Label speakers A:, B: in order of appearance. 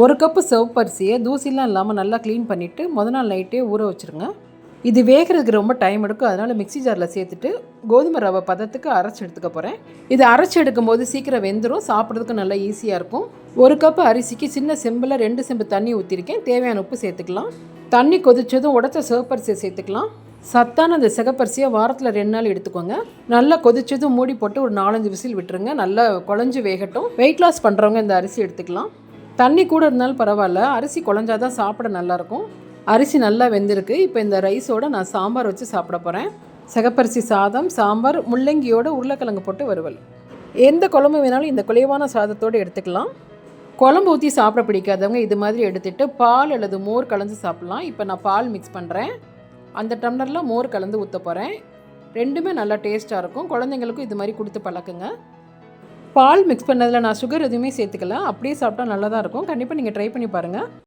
A: ஒரு கப்பு சிவப்பரிசியை தூசிலாம் இல்லாமல் நல்லா க்ளீன் பண்ணிவிட்டு நாள் நைட்டே ஊற வச்சுருங்க. இது வேகிறதுக்கு ரொம்ப டைம் எடுக்கும். அதனால் மிக்ஸி ஜாரில் சேர்த்துட்டு கோதுமை ரவை பதத்துக்கு அரைச்சி எடுத்துக்க போகிறேன். இது அரைச்சி எடுக்கும்போது சீக்கிரம் வெந்துடும், சாப்பிட்றதுக்கு நல்லா ஈஸியாக இருக்கும். ஒரு கப்பு அரிசிக்கு சின்ன செம்பில் 2 செம்பு தண்ணி ஊற்றிருக்கேன். தேவையான உப்பு சேர்த்துக்கலாம். தண்ணி கொதிச்சதும் உடச்ச சிவப்பரிசியை சேர்த்துக்கலாம். சத்தான அந்த சிகப்பரிசியை வாரத்தில் 2 நாள் எடுத்துக்கோங்க. நல்லா கொதிச்சதும் மூடி போட்டு ஒரு 4-5 விசில் விட்டுருங்க. நல்லா குழஞ்சி வேகட்டும். வெயிட் லாஸ் பண்ணுறவங்க இந்த அரிசி எடுத்துக்கலாம். தண்ணி கூட இருந்தாலும் பரவாயில்ல, அரிசி குழஞ்சாதான் சாப்பிட நல்லாயிருக்கும். அரிசி நல்லா வெந்திருக்கு. இப்போ இந்த ரைஸோடு நான் சாம்பார் வச்சு சாப்பிட போகிறேன். சிகப்பரிசி சாதம், சாம்பார், முள்ளங்கியோட உருளைக்கிழங்கு போட்டு வறுவல். எந்த குழம்பு வேணாலும் இந்த குலைவான சாதத்தோடு எடுத்துக்கலாம். குழம்பு ஊற்றி சாப்பிட பிடிக்காதவங்க இது மாதிரி எடுத்துகிட்டு பால் அல்லது மோர் கலந்து சாப்பிட்லாம். இப்போ நான் பால் மிக்ஸ் பண்ணுறேன். அந்த டம்ளரில் மோர் கலந்து ஊற்ற போகிறேன். ரெண்டுமே நல்லா டேஸ்ட்டாக இருக்கும். குழந்தைங்களுக்கும் இது மாதிரி கொடுத்து பழக்குங்க. பால் மிக்ஸ் பண்ணதில் நான் சுகர் எதுவுமே சேர்த்துக்கல. அப்படியே சாப்பிட்டா நல்லா தான் இருக்கும். கண்டிப்பாக நீங்கள் ட்ரை பண்ணி பாருங்கள்.